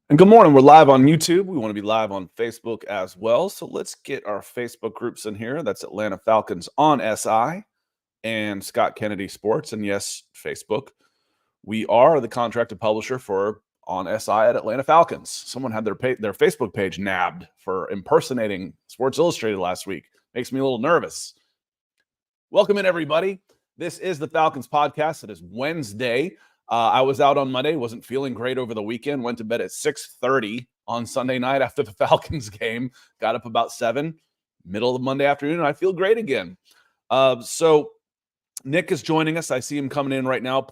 And good morning. We're live on YouTube. We want to be live on Facebook as well. So let's get our Facebook groups in here. That's Atlanta Falcons on SI and Scott Kennedy Sports. And yes, Facebook. We are the contracted publisher for on SI at Atlanta Falcons. Someone had their Facebook page nabbed for impersonating Sports Illustrated last week. Makes me a little nervous. Welcome in, everybody. This is the Falcons Podcast. It is Wednesday. I was out on Monday, wasn't feeling great over the weekend, went to bed at 6:30 on Sunday night after the Falcons game, got up about 7, middle of Monday afternoon, and I feel great again. So Nick is joining us. I see him coming in right now,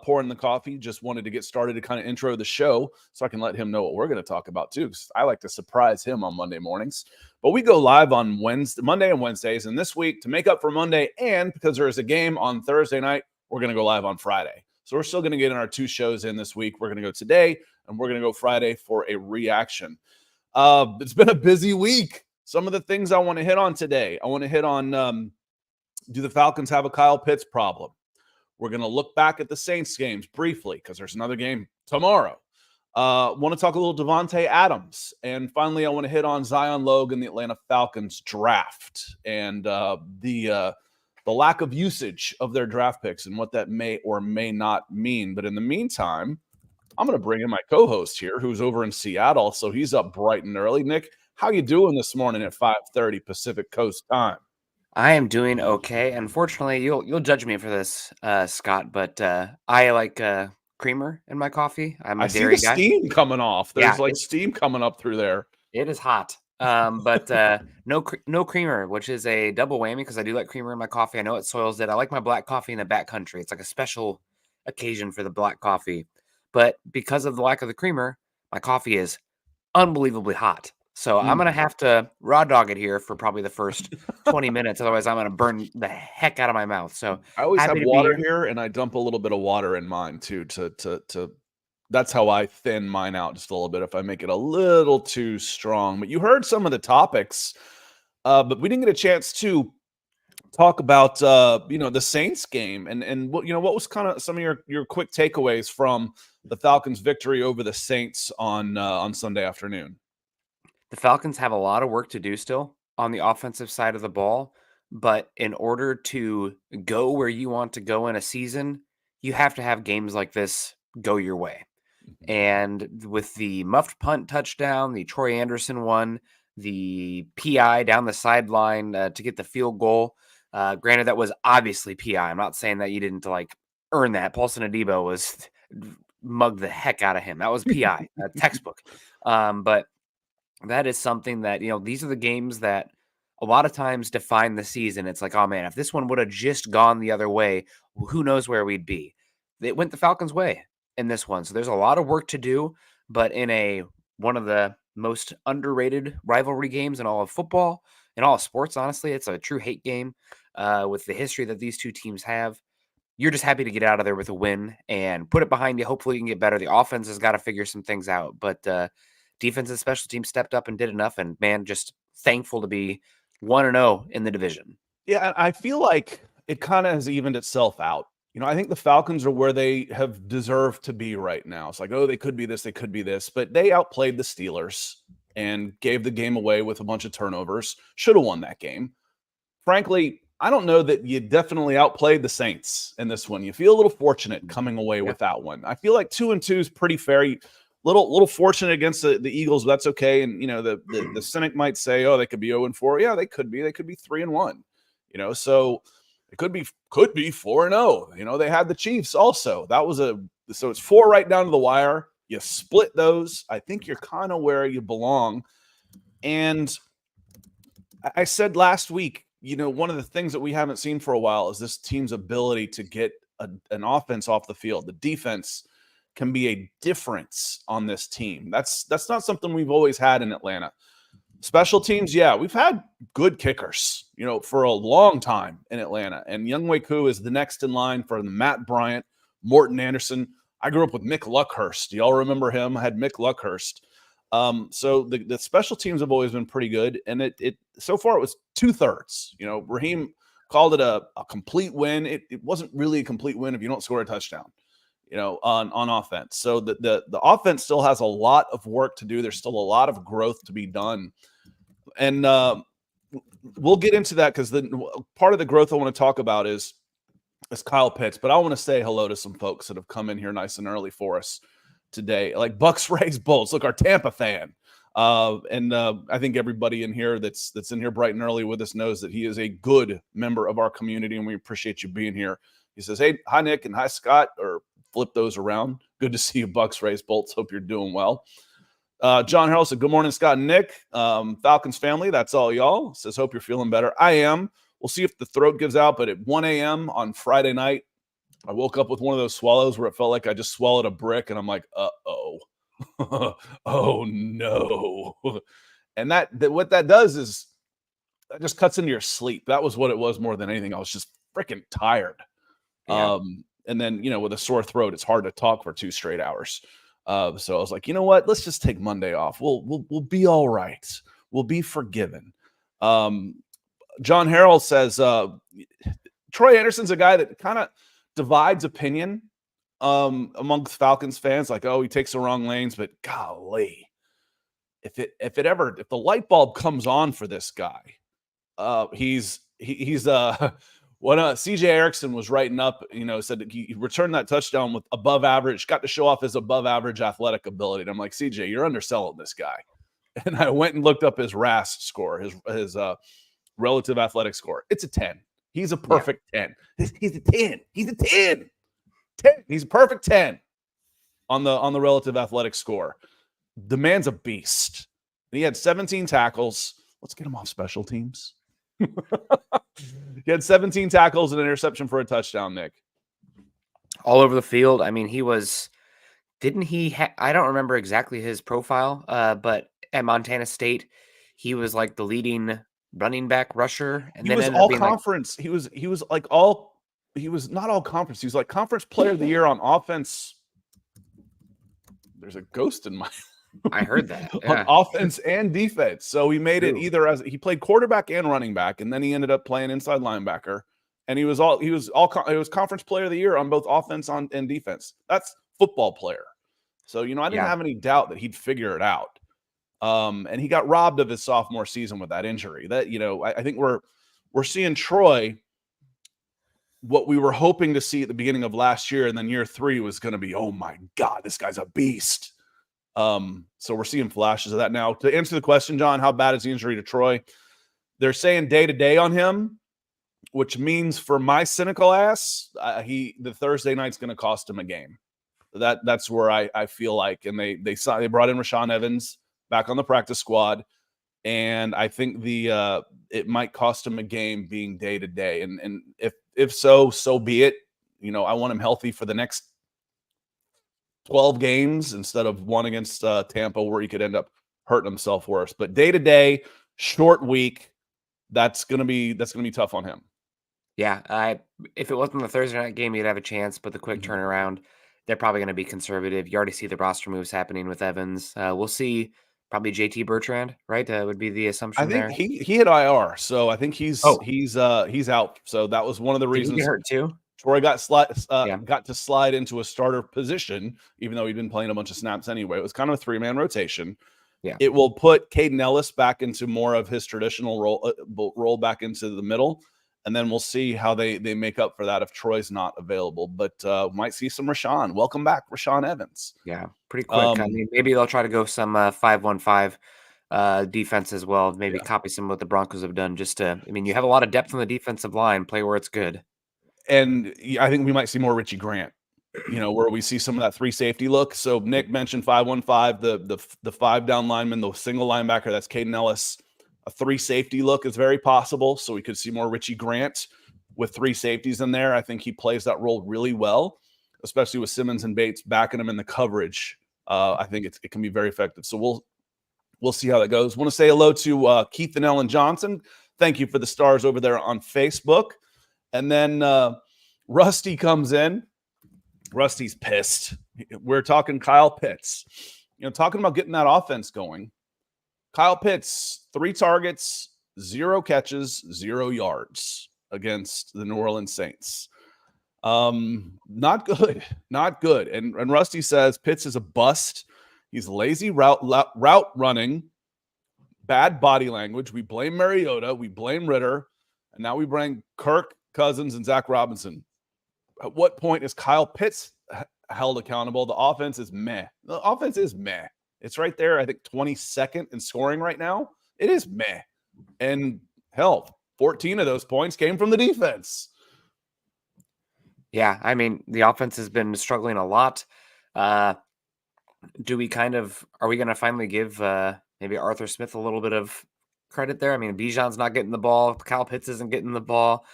pouring the coffee. Just wanted to get started to kind of intro the show so I can let him know what we're going to talk about too, because I like to surprise him on Monday mornings. But we go live on Monday and Wednesdays, and this week, to make up for Monday and because there is a game on Thursday night, we're going to go live on Friday. So we're still going to get in our 2 shows in this week. We're going to go today, and we're going to go Friday for a reaction. It's been a busy week. Some of the things I want to hit on today. I want to hit on, do the Falcons have a Kyle Pitts problem? We're going to look back at the Saints games briefly because there's another game tomorrow. Want to talk a little Davante Adams. And finally, I want to hit on Zion Logue and the Atlanta Falcons draft and the lack of usage of their draft picks and what that may or may not mean. But in the meantime, I'm going to bring in my co-host here who's over in Seattle, so he's up bright and early. Nick, how you doing this morning at 5:30 Pacific Coast time? I am doing okay. Unfortunately, you'll judge me for this, Scott, but I like creamer in my coffee. I'm a dairy guy. I see the steam coming off. There's steam coming up through there. It is hot. But no creamer, which is a double whammy because I do like creamer in my coffee. I know it soils it. I like my black coffee in the back country. It's like a special occasion for the black coffee. But because of the lack of the creamer, my coffee is unbelievably hot. So I'm going to have to raw dog it here for probably the first 20 minutes. Otherwise, I'm going to burn the heck out of my mouth. So I always have water here, and I dump a little bit of water in mine too to that's how I thin mine out just a little bit if I make it a little too strong. But you heard some of the topics, but we didn't get a chance to talk about the Saints game and what was kind of some of your quick takeaways from the Falcons' victory over the Saints on Sunday afternoon. The Falcons have a lot of work to do still on the offensive side of the ball, but in order to go where you want to go in a season, you have to have games like this go your way. And with the muffed punt touchdown, the Troy Anderson one, the PI down the sideline to get the field goal. Granted, that was obviously PI. I'm not saying that you didn't earn that. Paulson Adebo was mugged the heck out of him. That was PI, textbook. But that is something that, these are the games that a lot of times define the season. It's like, oh man, if this one would have just gone the other way, who knows where we'd be. It went the Falcons' way in this one. So there's a lot of work to do, but in one of the most underrated rivalry games in all of football, in all of sports, honestly, it's a true hate game with the history that these two teams have. You're just happy to get out of there with a win and put it behind you. Hopefully you can get better. The offense has got to figure some things out, but defense and special teams stepped up and did enough, and man, just thankful to be 1-0 in the division. Yeah, I feel like it kind of has evened itself out. I think the Falcons are where they have deserved to be right now. It's like, oh, they could be this, they could be this, but they outplayed the Steelers and gave the game away with a bunch of turnovers. Should have won that game. Frankly, I don't know that you definitely outplayed the Saints in this one. You feel a little fortunate coming away with that one. I feel like 2-2 is pretty fair. Little fortunate against the Eagles, but that's okay. And the cynic might say, oh, they could be 0-4. Yeah, they could be. They could be 3-1. So it could be 4-0. They had the Chiefs also. So it's 4 right down to the wire. You split those. I think you're kind of where you belong. And I said last week, one of the things that we haven't seen for a while is this team's ability to get an offense off the field. The defense can be a difference on this team. That's not something we've always had in Atlanta. Special teams, yeah, we've had good kickers, for a long time in Atlanta. And Younghoe Koo is the next in line for the Matt Bryant, Morton Anderson. I grew up with Mick Luckhurst. Y'all remember him? I had Mick Luckhurst. So the special teams have always been pretty good. And it so far it was 2/3. Raheem called it a complete win. It wasn't really a complete win if you don't score a touchdown. on offense. So the offense still has a lot of work to do. There's still a lot of growth to be done. And we'll get into that because part of the growth I want to talk about is Kyle Pitts. But I want to say hello to some folks that have come in here nice and early for us today. Like Bucks, Rays, Bolts. Look, our Tampa fan. I think everybody in here that's in here bright and early with us knows that he is a good member of our community, and we appreciate you being here. He says, hey, hi, Nick, and hi, Scott, or flip those around. Good to see you, Bucks, Rays, Bolts. Hope you're doing well. John Harrell said, good morning, Scott and Nick. Falcons family, that's all y'all. Says, hope you're feeling better. I am. We'll see if the throat gives out, but at 1 a.m. on Friday night, I woke up with one of those swallows where it felt like I just swallowed a brick, and I'm like, uh-oh. Oh, no. And what that does is that just cuts into your sleep. That was what it was more than anything. I was just freaking tired. Yeah. And then, with a sore throat, it's hard to talk for 2 straight hours. So I was like, you know what? Let's just take Monday off. We'll be all right. We'll be forgiven. John Harrell says Troy Anderson's a guy that kind of divides opinion amongst Falcons fans. Like, oh, he takes the wrong lanes, but golly, if the light bulb comes on for this guy, he's when CJ Erickson was writing up, said that he returned that touchdown with above average, got to show off his above average athletic ability. And I'm like, CJ, you're underselling this guy. And I went and looked up his RAS score, his relative athletic score. It's a 10. He's a perfect 10. He's a 10. He's a 10. 10. He's a perfect 10 on the relative athletic score. The man's a beast. He had 17 tackles. Let's get him off special teams. He had 17 tackles and an interception for a touchdown, Nick. All over the field. I mean, I don't remember exactly his profile, but at Montana State, he was like the leading running back rusher. And he was all conference. He was not all conference. He was like conference player of the year on offense. There's a ghost in my I heard that. On offense and defense. So he made it either as he played quarterback and running back, and then he ended up playing inside linebacker. And he was conference player of the year on both offense and defense. That's football player. So, I didn't have any doubt that he'd figure it out. And he got robbed of his sophomore season with that injury. That, I think we're seeing Troy what we were hoping to see at the beginning of last year, and then year 3 was going to be, oh my God, this guy's a beast. So we're seeing flashes of that now. To answer the question, John, how bad is the injury to Troy? They're saying day-to-day on him, which means for my cynical ass, the Thursday night's going to cost him a game. That's where I feel like, and they brought in Rashaan Evans back on the practice squad, and I think it might cost him a game being day-to-day. And if so be it. I want him healthy for the next 12 games instead of one against Tampa where he could end up hurting himself worse. But day-to-day, short week, that's gonna be tough on him. Yeah, if it wasn't the Thursday night game, you'd have a chance, but the quick turnaround, they're probably going to be conservative. You already see the roster moves happening with Evans. We'll see probably JT Bertrand, right? Would be the assumption there. I think he hit IR, so I think he's out. So that was one of the reasons. Did he get hurt too? Troy got to slide into a starter position, even though he'd been playing a bunch of snaps anyway. It was kind of a 3-man rotation. Yeah, it will put Caden Ellis back into more of his traditional role back into the middle, and then we'll see how they make up for that if Troy's not available. But might see some Rashaan. Welcome back, Rashaan Evans. Yeah, pretty quick. I mean, maybe they'll try to go some 5-1-5 defense as well. Maybe copy some of what the Broncos have done. You have a lot of depth on the defensive line. Play where it's good. And I think we might see more Richie Grant, where we see some of that 3 safety look. So Nick mentioned 5-1-5, the 5 down lineman, the single linebacker, that's Caden Ellis. A 3 safety look is very possible. So we could see more Richie Grant with 3 safeties in there. I think he plays that role really well, especially with Simmons and Bates backing him in the coverage. I think it can be very effective. So we'll see how that goes. Want to say hello to Keith and Ellen Johnson. Thank you for the stars over there on Facebook. And then Rusty comes in. Rusty's pissed. We're talking Kyle Pitts. Talking about getting that offense going. Kyle Pitts, 3 targets, 0 catches, 0 yards against the New Orleans Saints. Not good, not good. And Rusty says Pitts is a bust. He's lazy route running, bad body language. We blame Mariota, we blame Ritter, and now we bring Kirk Cousins and Zach Robinson. At what point is Kyle Pitts held accountable? The offense is meh. The offense is meh. It's right there, I think 22nd in scoring right now. It is meh. And hell, 14 of those points came from the defense. Yeah, I mean, the offense has been struggling a lot. Are we going to finally give maybe Arthur Smith a little bit of credit there? I mean, Bijan's not getting the ball. Kyle Pitts isn't getting the ball.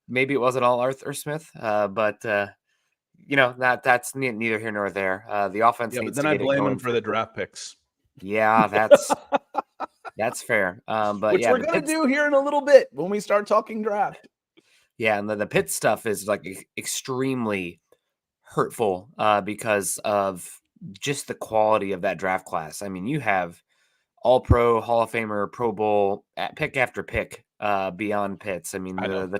Maybe it wasn't all Arthur Smith, but that's neither here nor there. The offense Yeah, but needs then to I get it blame going him for the draft picks. Yeah, that's fair. But Which yeah, we're going to do here in a little bit when we start talking draft. Yeah, and the Pitts stuff is like extremely hurtful because of just the quality of that draft class. I mean, you have All Pro, Hall of Famer, Pro Bowl pick after pick beyond Pitts. I mean, the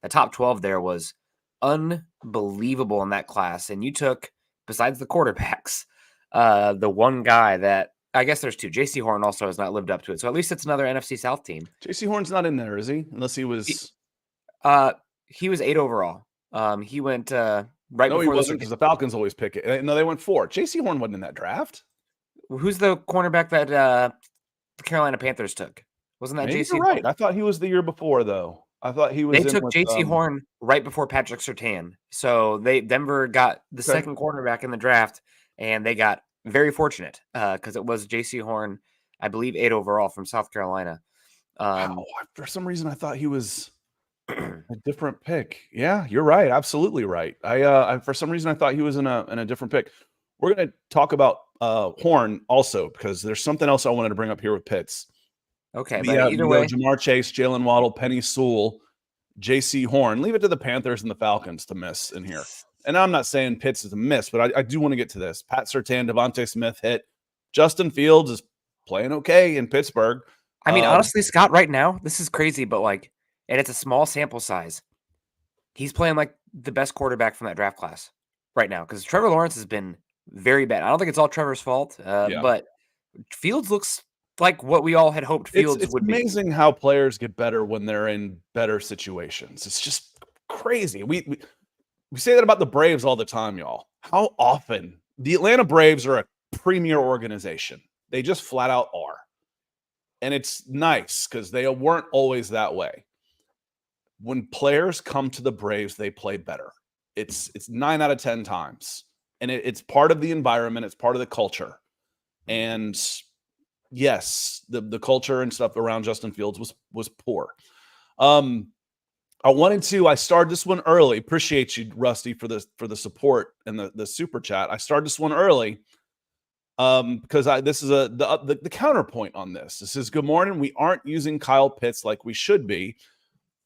top 12 there was unbelievable in that class, and you took, besides the quarterbacks, the one guy that I guess there's two. J.C. Horn also has not lived up to it, so at least it's another NFC South team. J.C. Horn's not in there, is he? Unless he was. He was 8 overall. He went right no, before. He wasn't, because the Falcons always pick it. No, they went 4. J.C. Horn wasn't in that draft. Who's the cornerback that the Carolina Panthers took? Wasn't that J.C. You're right. I thought he was the year before, though. I thought he was. They took J.C. Horn right before Patrick Surtain. So Denver got the second cornerback in the draft, and they got very fortunate because it was J.C. Horn, I believe 8 overall from South Carolina. For some reason, I thought he was a different pick. Yeah, you're right. Absolutely right. I for some reason I thought he was in a different pick. We're going to talk about Horn also, because there's something else I wanted to bring up here with Pitts. Okay, but either way, Jamar Chase, Jalen Waddle, Penny Sewell, J.C. Horn. Leave it to the Panthers and the Falcons to miss in here. And I'm not saying Pitts is a miss, but I do want to get to this. Pat Surtain, Davante Smith hit. Justin Fields is playing okay in Pittsburgh. I mean, honestly, Scott, right now, this is crazy, but and it's a small sample size. He's playing like the best quarterback from that draft class right now, because Trevor Lawrence has been very bad. I don't think it's all Trevor's fault, but Fields looks like what we all had hoped Fields would be. It's amazing how players get better when they're in better situations. It's just crazy. We say that about the Braves all the time, y'all. How often? The Atlanta Braves are a premier organization. They just flat out are. And it's nice because they weren't always that way. When players come to the Braves, they play better. It's 9 out of 10 times. And it's part of the environment. It's part of the culture. And yes, the culture and stuff around Justin Fields was poor. I started this one early. Appreciate you, Rusty, for the support and the super chat. I started this one early because this is the counterpoint on this. This is, good morning. We aren't using Kyle Pitts like we should be.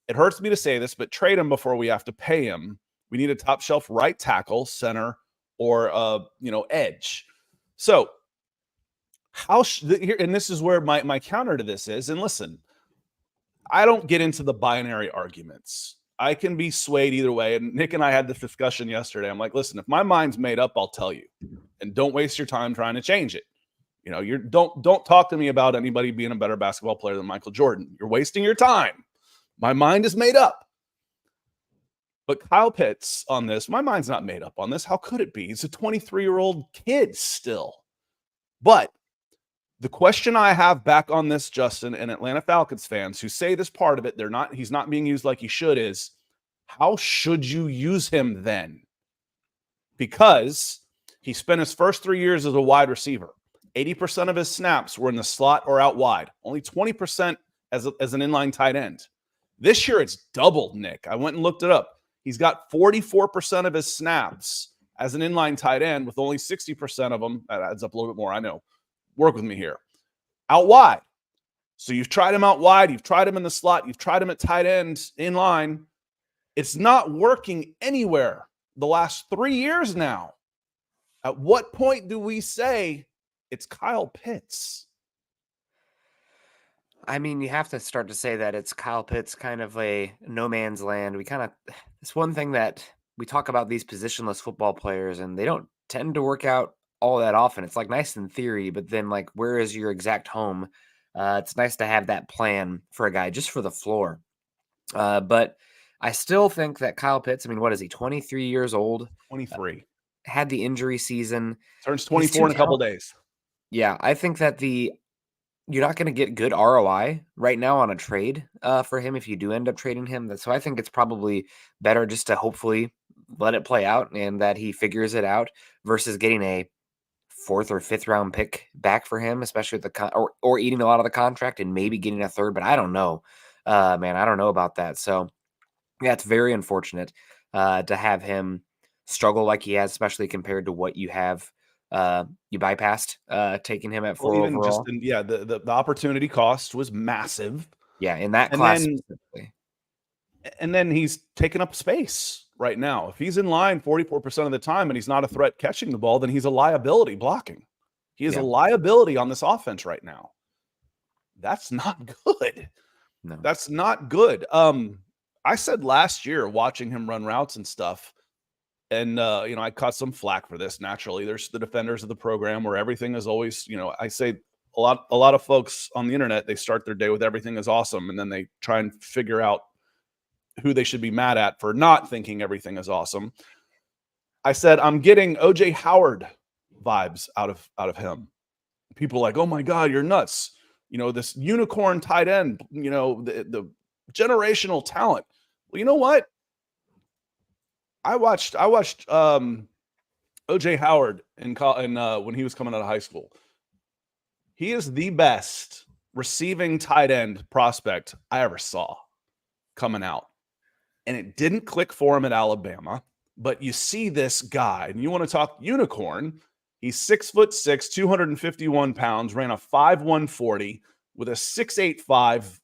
It hurts me to say this, but trade him before we have to pay him. We need a top shelf right tackle, center, or edge. So and this is where my counter to this is. And listen, I don't get into the binary arguments. I can be swayed either way. And Nick and I had this discussion yesterday. I'm like, listen, if my mind's made up, I'll tell you, and don't waste your time trying to change it. Don't talk to me about anybody being a better basketball player than Michael Jordan. You're wasting your time. My mind is made up. But Kyle Pitts on this, my mind's not made up on this. How could it be? He's a 23-year-old kid still. But the question I have back on this, Justin, and Atlanta Falcons fans who say this part of it, he's not being used like he should, is how should you use him then? Because he spent his first 3 years as a wide receiver. 80% of his snaps were in the slot or out wide. Only 20% as an inline tight end. This year it's doubled, Nick. I went and looked it up. He's got 44% of his snaps as an inline tight end, with only 60% of them. That adds up a little bit more, I know. Work with me here. Out wide. So you've tried him out wide. You've tried him in the slot. You've tried him at tight end in line. It's not working anywhere the last 3 years now. At what point do we say it's Kyle Pitts? I mean, you have to start to say that it's Kyle Pitts kind of a no man's land. It's one thing that we talk about these positionless football players, and they don't tend to work out all that often. It's like nice in theory, but then like, where is your exact home? It's nice to have that plan for a guy just for the floor. But I still think that Kyle Pitts, I mean, what is he, 23 years old? 23. Had the injury season. Turns He's 24 too in a couple talented. days. Yeah, I think that you're not going to get good ROI right now on a trade for him if you do end up trading him. So I think it's probably better just to hopefully let it play out and that he figures it out versus getting a fourth or fifth round pick back for him, especially with or eating a lot of the contract and maybe getting a third. But I don't know, man. I don't know about that. So yeah, it's very unfortunate to have him struggle like he has, especially compared to what you have. You bypassed taking him at Well, 4 even just overall. the opportunity cost was massive. Yeah, in that And class then specifically. and then he's taking up space right now. If he's in line 44% of the time and he's not a threat catching the ball, then he's a liability blocking. He is a Yeah. liability on this offense right now. That's not good. No. That's not good. I said last year watching him run routes and stuff, and I caught some flack for this. Naturally, there's the defenders of the program where everything is always, I say a lot of folks on the internet, they start their day with everything is awesome, and then they try and figure out who they should be mad at for not thinking everything is awesome. I said I'm getting OJ Howard vibes out of him. People are like, oh my God, you're nuts. This unicorn tight end, the generational talent. Well, you know what? I watched OJ Howard when he was coming out of high school. He is the best receiving tight end prospect I ever saw coming out. And it didn't click for him at Alabama, but you see this guy, and you want to talk unicorn. He's 6'6", 251 pounds, ran a 5.1 40 with a 6.85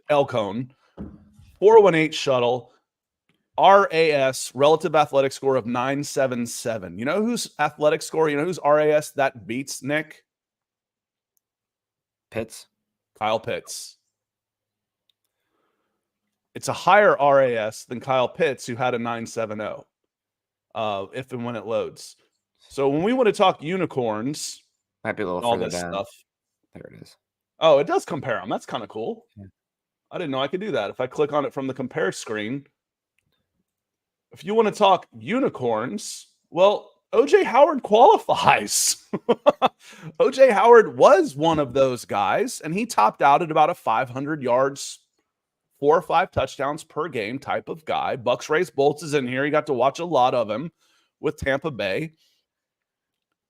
L cone, 418 shuttle, RAS, relative athletic score of 977. You know whose athletic score, whose RAS that beats, Nick? Pitts. Kyle Pitts. It's a higher RAS than Kyle Pitts, who had a 970, if and when it loads. So when we want to talk unicorns, Might be a little all further this down. stuff. There it is. Oh, it does compare them. That's kind of cool. Yeah. I didn't know I could do that. If I click on it from the compare screen, if you want to talk unicorns, well, OJ Howard qualifies. OJ Howard was one of those guys, and he topped out at about a 500 yards, 4 or 5 touchdowns per game type of guy. Bucks Race Bolts is in here. You got to watch a lot of him with Tampa Bay.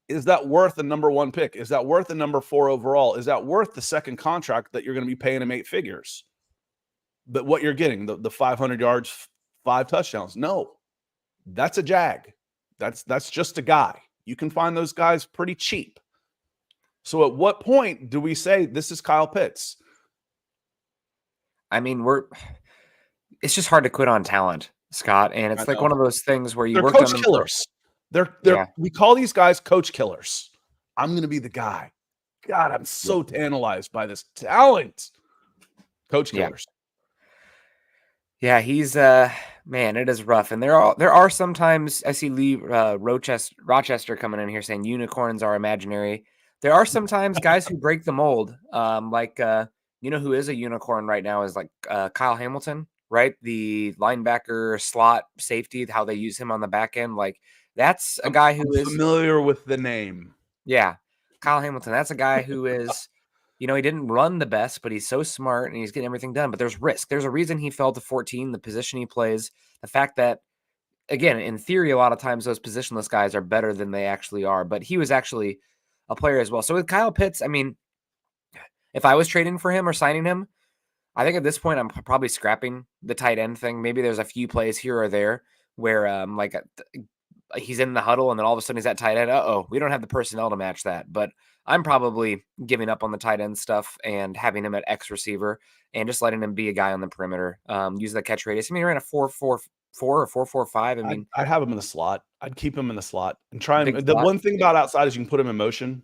Is that worth the number 1 pick? Is that worth the number 4 overall? Is that worth the second contract that you're going to be paying him 8 figures? But what you're getting, the 500 yards, 5 touchdowns. No, that's a jag. That's just a guy. You can find those guys pretty cheap. So at what point do we say this is Kyle Pitts? I mean, it's just hard to quit on talent, Scott. And it's like one of those things where you They're worked coach on them killers. Yeah. We call these guys coach killers. I'm going to be the guy. God, I'm so tantalized by this talent. Coach killers. Yeah, he's man, it is rough. And there are sometimes I see Lee Rochester coming in here saying unicorns are imaginary. There are sometimes guys who break the mold. Who is a unicorn right now is like Kyle Hamilton, right? The linebacker slot safety, how they use him on the back end. Like that's a guy who is familiar with the name. Yeah. Kyle Hamilton. That's a guy who is he didn't run the best, but he's so smart and he's getting everything done. But there's risk. There's a reason he fell to 14, the position he plays, the fact that, again, in theory, a lot of times those positionless guys are better than they actually are. But he was actually a player as well. So with Kyle Pitts, I mean, if I was trading for him or signing him, I think at this point I'm probably scrapping the tight end thing. Maybe there's a few plays here or there where he's in the huddle and then all of a sudden he's at tight end. We don't have the personnel to match that. But I'm probably giving up on the tight end stuff and having him at X receiver and just letting him be a guy on the perimeter. Use the catch radius. I mean, you're in a 4.44 or 4.45. I mean, I'd have him in the slot. I'd keep him in the slot and try and the one thing about outside is you can put him in motion,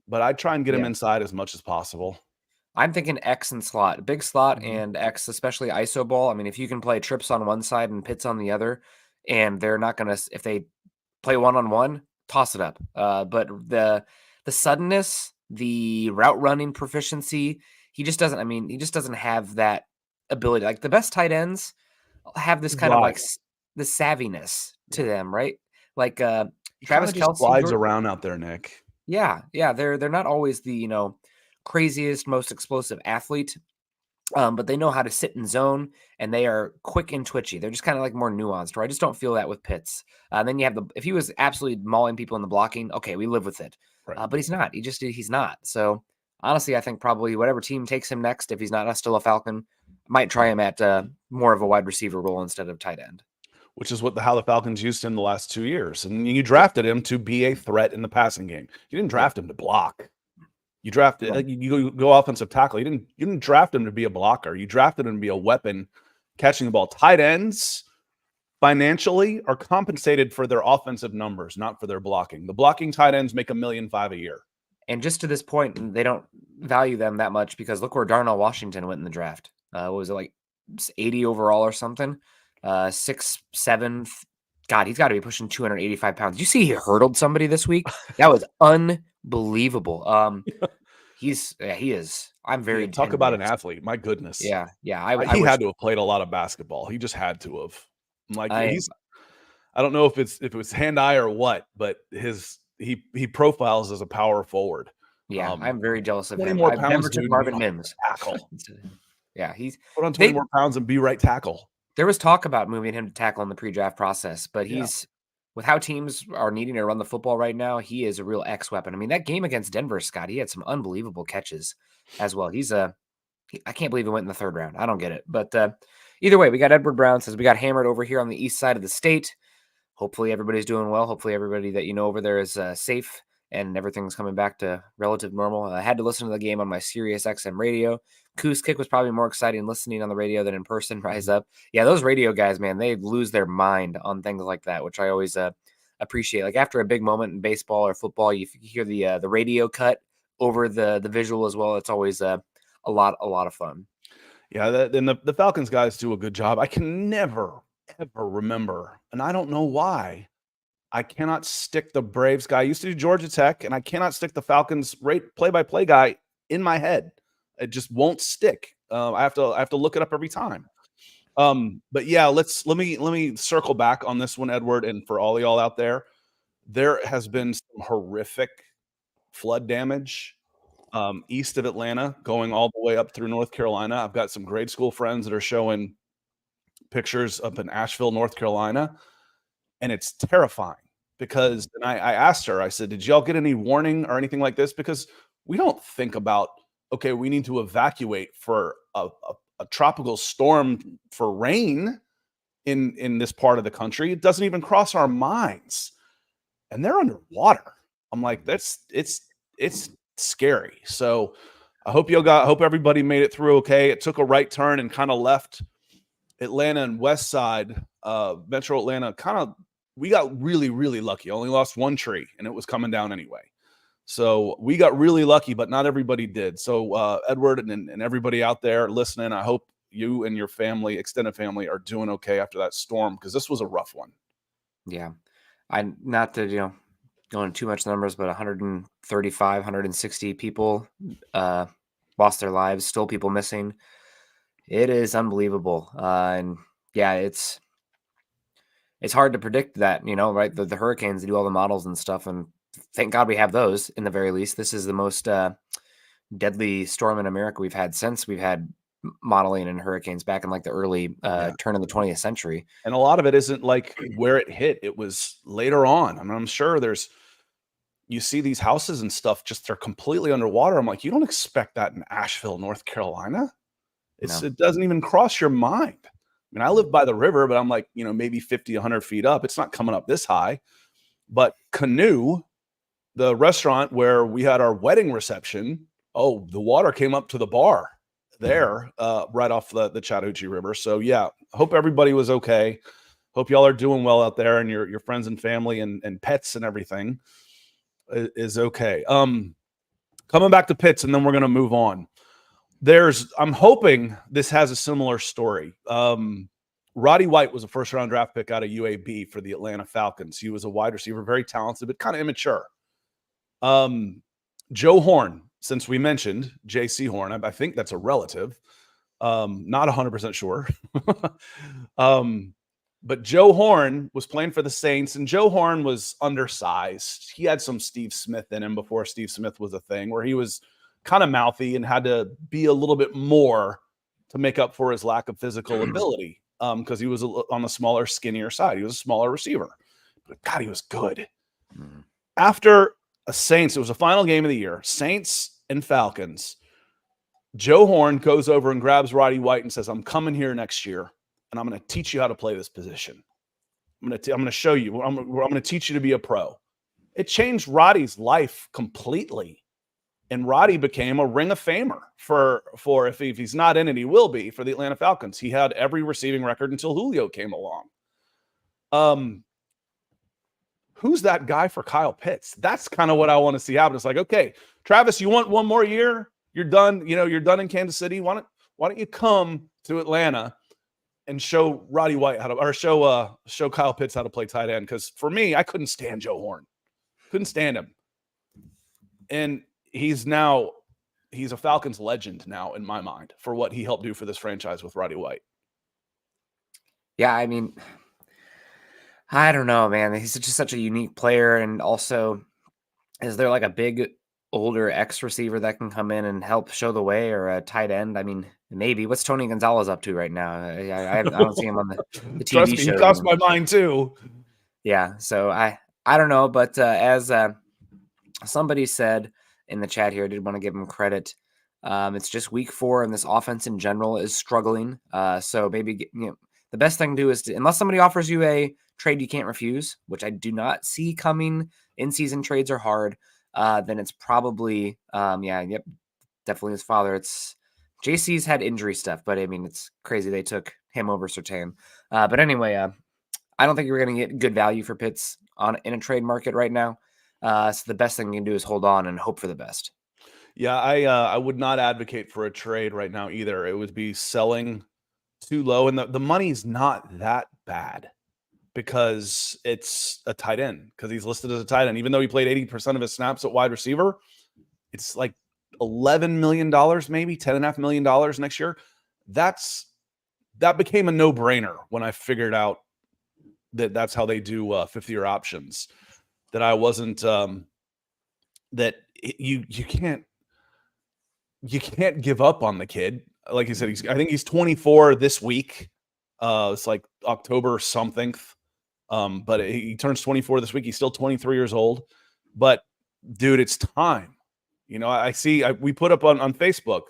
but I'd try and get him inside as much as possible. I'm thinking X and slot, big slot Mhm. and X, especially ISO ball. I mean, if you can play trips on one side and pits on the other, and they're not going to, if they play one-on-one, toss it up. But the suddenness, the route running proficiency, he just doesn't. I mean, he just doesn't have that ability. Like the best tight ends have this kind of like Right. the savviness to Yeah. them, right? Like He kinda Travis just Kelsey, glides around out there, Nick. yeah, they're not always the craziest, most explosive athlete, but they know how to sit in zone and they are quick and twitchy. They're just kind of like more nuanced. Where I just don't feel that with Pitts. Then you have if he was absolutely mauling people in the blocking, okay, we live with it. Right. But he's not. He's not. So honestly, I think probably whatever team takes him next, if he's not still a Falcon, might try him at more of a wide receiver role instead of tight end. Which is how the Falcons used him the last 2 years, and you drafted him to be a threat in the passing game. You didn't Yep. draft him to block. You drafted Right. you go offensive tackle. You didn't draft him to be a blocker. You drafted him to be a weapon catching the ball. Tight ends financially are compensated for their offensive numbers, not for their blocking. The blocking tight ends make $1.5 million a year. And just to this point, they don't value them that much because look where Darnell Washington went in the draft. What was it, like 80 overall or something? 6'7". God, he's got to be pushing 285 pounds. You see, he hurdled somebody this week. That was unbelievable. He is. I'm very Yeah, talk about an intimidated. athlete. My goodness. Yeah. I He wish had to have played a lot of basketball. He just had to have. Like I. I don't know if it was hand-eye or what, but he profiles as a power forward. Yeah, I'm very jealous of 20 him. more I've never pounds, took dude, and be Marvin right Mims. tackle. Yeah, he's Put on 20 they. more pounds and be right tackle. There was talk about moving him to tackle in the pre-draft process, but Yeah. he's with how teams are needing to run the football right now, he is a real X weapon. I mean, that game against Denver, Scott, he had some unbelievable catches as well. I can't believe he went in the third round. I don't get it. But either way, we got Edward Brown says we got hammered over here on the east side of the state. Hopefully everybody's doing well. Hopefully everybody that you know over there is safe and everything's coming back to relative normal. I had to listen to the game on my Sirius XM radio. Coos Kick was probably more exciting listening on the radio than in person. Rise up. Yeah, those radio guys, man, they lose their mind on things like that, which I always appreciate. Like after a big moment in baseball or football, you hear the radio cut over the visual as well. It's always a lot of fun. Yeah, and the Falcons guys do a good job. I can never, ever remember, and I don't know why, I cannot stick the Braves guy. I used to do Georgia Tech, and I cannot stick the Falcons play-by-play guy in my head. It just won't stick. I have to look it up every time. But yeah, let me circle back on this one, Edward, and for all y'all out there, there has been some horrific flood damage east of Atlanta, going all the way up through North Carolina. I've got some grade school friends that are showing pictures up in Asheville, North Carolina, and it's terrifying because and I asked her, I said, did y'all get any warning or anything like this? Because we don't think about, okay, we need to evacuate for a tropical storm for rain in this part of the country. It doesn't even cross our minds. And they're underwater. I'm like, it's scary. So I hope hope everybody made it through okay. It took a right turn and kind of left Atlanta and West Side, Metro Atlanta. We got really, really lucky. Only lost one tree, and it was coming down anyway. So we got really lucky, but not everybody did. So Edward and everybody out there listening, I hope you and your family, extended family, are doing okay after that storm because this was a rough one. Yeah. I not to go into too much numbers, but 135, 160 people lost their lives. Still people missing. It is unbelievable, and yeah, it's hard to predict that. Right? The hurricanes do all the models and stuff, and thank God we have those. In the very least, this is the most deadly storm in America we've had since we've had modeling and hurricanes back in like the early turn of the 20th century. And a lot of it isn't like where it hit. It was later on. I mean, I'm sure you see these houses and stuff, they're completely underwater. I'm like, you don't expect that in Asheville, North Carolina. No. It doesn't even cross your mind. I mean, I live by the river, but I'm like, maybe 50, 100 feet up. It's not coming up this high. But Canoe, the restaurant where we had our wedding reception, the water came up to the bar there, right off the Chattahoochee River. So yeah, hope everybody was okay. Hope y'all are doing well out there, and your friends and family and pets and everything is okay. Coming back to Pitts, and then we're gonna move on. I'm hoping this has a similar story. Roddy White was a first-round draft pick out of UAB for the Atlanta Falcons. He was a wide receiver, very talented, but kind of immature. Joe Horn, since we mentioned J.C. Horn, I think that's a relative. Not 100% sure. But Joe Horn was playing for the Saints, and Joe Horn was undersized. He had some Steve Smith in him before Steve Smith was a thing, where he was kind of mouthy and had to be a little bit more to make up for his lack of physical ability, because he was on the smaller, skinnier side. He was a smaller receiver. But God, he was good. After a Saints, it was a final game of the year, Saints and Falcons. Joe Horn goes over and grabs Roddy White and says, "I'm coming here next year, and I'm going to teach you how to play this position. I'm going to show you. I'm going to teach you to be a pro." It changed Roddy's life completely. And Roddy became a Ring of Famer for if he's not in it, he will be, for the Atlanta Falcons. He had every receiving record until Julio came along. Who's that guy for Kyle Pitts? That's kind of what I want to see happen. It's like, okay, Travis, you want one more year? You're done. You're done in Kansas City. Why don't you come to Atlanta and show Roddy White how to, or show Kyle Pitts how to play tight end? Because for me, I couldn't stand Joe Horn. Couldn't stand him. And he's a Falcons legend now in my mind for what he helped do for this franchise with Roddy White. Yeah, I mean, I don't know, man. He's just such a unique player. And also, is there like a big older X receiver that can come in and help show the way, or a tight end? I mean, maybe. What's Tony Gonzalez up to right now? I don't see him on the TV Trust me, show. he crossed my mind too. Yeah, so I don't know, but as somebody said in the chat here, I did want to give him credit. It's just week 4, and this offense in general is struggling. So maybe the best thing to do is unless somebody offers you a trade you can't refuse, which I do not see coming. In-season trades are hard. Then it's probably definitely his father. It's JC's had injury stuff, but I mean, it's crazy they took him over Surtain. But anyway, I don't think we're going to get good value for Pitts in a trade market right now. So the best thing you can do is hold on and hope for the best. Yeah, I would not advocate for a trade right now either. It would be selling too low, and the money's not that bad because it's a tight end, because he's listed as a tight end. Even though he played 80% of his snaps at wide receiver, it's like $11 million, maybe $10.5 million next year. That became a no-brainer when I figured out that's how they do 50-year options. That I wasn't that you can't give up on the kid. Like you said, I think he's 24 this week. It's like October something. But he turns 24 this week. He's still 23 years old. But dude, it's time. We put up on Facebook,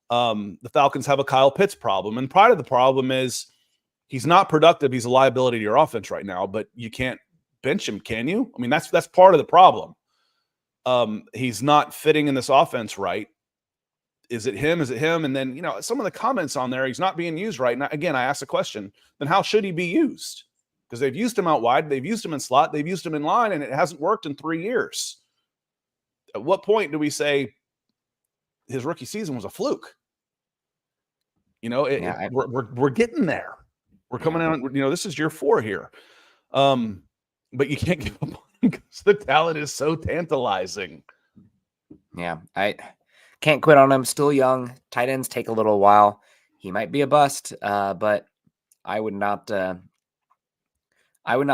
the Falcons have a Kyle Pitts problem. And part of the problem is he's not productive. He's a liability to your offense right now, but you can't bench him, can you? I mean, that's part of the problem. He's not fitting in this offense right. Is it him? Is it him? And then, some of the comments on there, he's not being used right. And again, I asked the question, then how should he be used? Because they've used him out wide. They've used him in slot. They've used him in line, and it hasn't worked in 3 years. At what point do we say his rookie season was a fluke? We're getting there. We're coming out, this is year 4 here. But you can't give up on him because the talent is so tantalizing. Yeah, I can't quit on him. Still young. Tight ends take a little while. He might be a bust, but I would not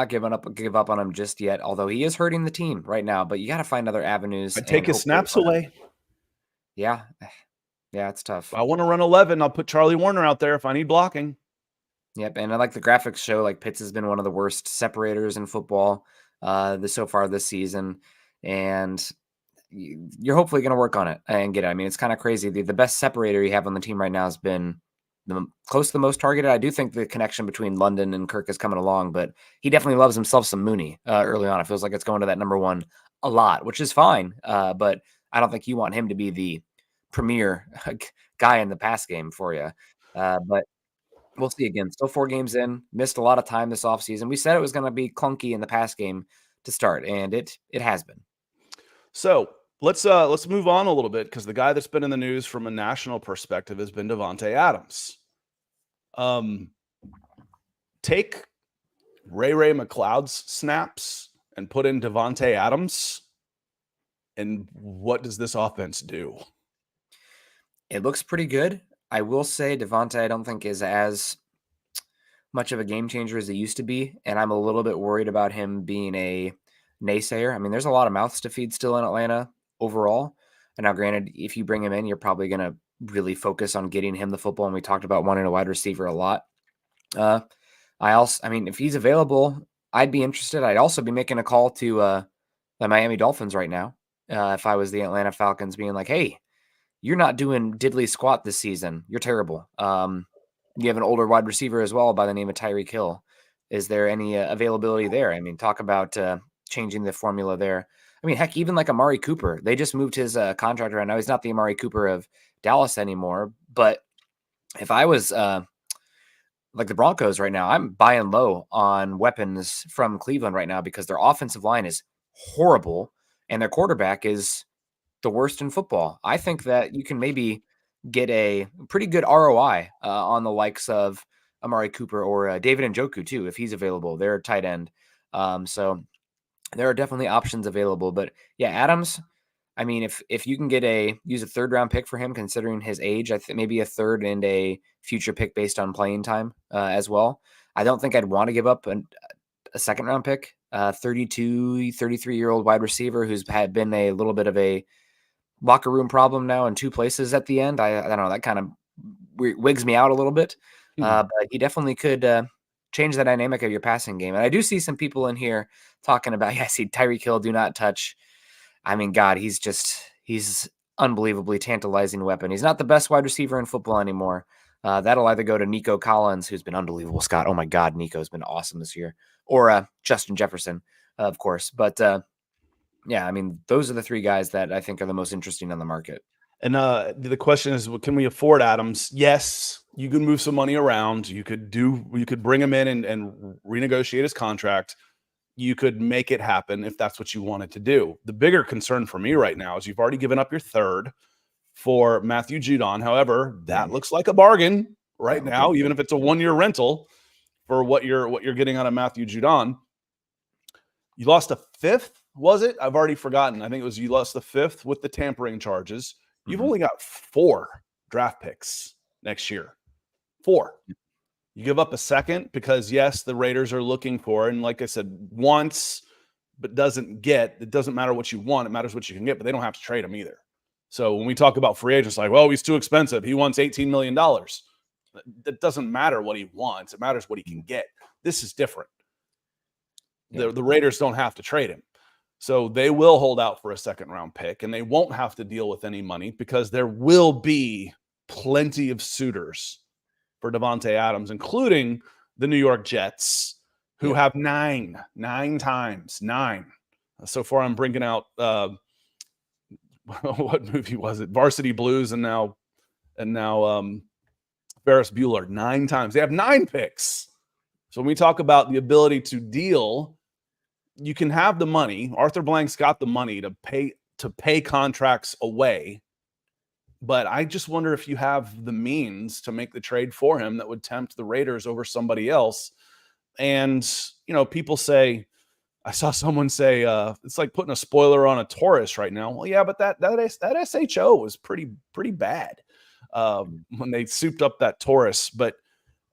give up on him just yet. Although he is hurting the team right now, but you got to find other avenues. I'd take his snaps away. Yeah, it's tough. I want to run 11. I'll put Charlie Warner out there if I need blocking. Yep, and I like the graphics show, like Pitts has been one of the worst separators in football so far this season, and you're hopefully going to work on it and get it. I mean, it's kind of crazy. The best separator you have on the team right now has been close to the most targeted. I do think the connection between London and Kirk is coming along, but he definitely loves himself some Mooney early on. It feels like it's going to that number 1 a lot, which is fine, but I don't think you want him to be the premier guy in the pass game for you. But we'll see. Again, still 4 games in, missed a lot of time this offseason. We said it was going to be clunky in the pass game to start, and it has been. So Let's move on a little bit because the guy that's been in the news from a national perspective has been Davante Adams. Take Ray McLeod's snaps and put in Davante Adams, and what does this offense do? It looks pretty good. I will say Davante, I don't think is as much of a game changer as he used to be, and I'm a little bit worried about him being a naysayer. I mean, there's a lot of mouths to feed still in Atlanta overall. And now, granted, if you bring him in, you're probably going to really focus on getting him the football. And we talked about wanting a wide receiver a lot. I mean, if he's available, I'd be interested. I'd also be making a call to the Miami Dolphins right now. If I was the Atlanta Falcons, being like, hey, you're not doing diddly squat this season. You're terrible. You have an older wide receiver as well by the name of Tyreek Hill. Is there any availability there? I mean, talk about changing the formula there. I mean, heck, even like Amari Cooper, they just moved his contract around. Now he's not the Amari Cooper of Dallas anymore. But if I was like the Broncos right now, I'm buying low on weapons from Cleveland right now because their offensive line is horrible and their quarterback is the worst in football. I think that you can maybe get a pretty good ROI on the likes of Amari Cooper or David Njoku too, if he's available. They're a tight end. So there are definitely options available. But yeah, Adams, I mean, if you can use a third round pick for him, considering his age, I think maybe a third and a future pick based on playing time as well. I don't think I'd want to give up a second round pick, 32, 33-year-old wide receiver who's had been a little bit of a locker room problem now in two places at the end. I don't know, that kind of wigs me out a little bit. But he definitely could change the dynamic of your passing game. And I do see some people in here talking about, yeah, see Tyreek Hill, do not touch. I mean, God, he's unbelievably tantalizing weapon. He's not the best wide receiver in football anymore. That'll either go to Nico Collins, who's been unbelievable. Scott, oh my God, Nico's been awesome this year. Or Justin Jefferson, of course. But yeah, I mean, those are the three guys that I think are the most interesting on the market. And the question is, well, can we afford Adams? Yes, you could move some money around. You could bring him in and renegotiate his contract. You could make it happen if that's what you wanted to do. The bigger concern for me right now is you've already given up your third for Matthew Judon. However, that looks like a bargain right now, even if it's a 1-year rental for what you're getting out of Matthew Judon. You lost a fifth, was it? I've already forgotten. I think it was you lost the fifth with the tampering charges. You've only got 4 draft picks next year. 4. You give up a second because, yes, the Raiders are looking for, and like I said, wants but doesn't get. It doesn't matter what you want. It matters what you can get, but they don't have to trade him either. So when we talk about free agents, like, well, he's too expensive. He wants $18 million. That doesn't matter what he wants. It matters what he can get. This is different. Yeah. The Raiders don't have to trade him. So they will hold out for a second-round pick, and they won't have to deal with any money because there will be plenty of suitors for Davante Adams, including the New York Jets, who have 9 times. So far, I'm bringing out what movie was it? Varsity Blues, and now Ferris Bueller 9 times. They have 9 picks. So when we talk about the ability to deal, you can have the money. Arthur Blank's got the money to pay contracts away. But I just wonder if you have the means to make the trade for him that would tempt the Raiders over somebody else. And, people say, I saw someone say, it's like putting a spoiler on a Taurus right now. Well, yeah, but that SHO was pretty bad when they souped up that Taurus. But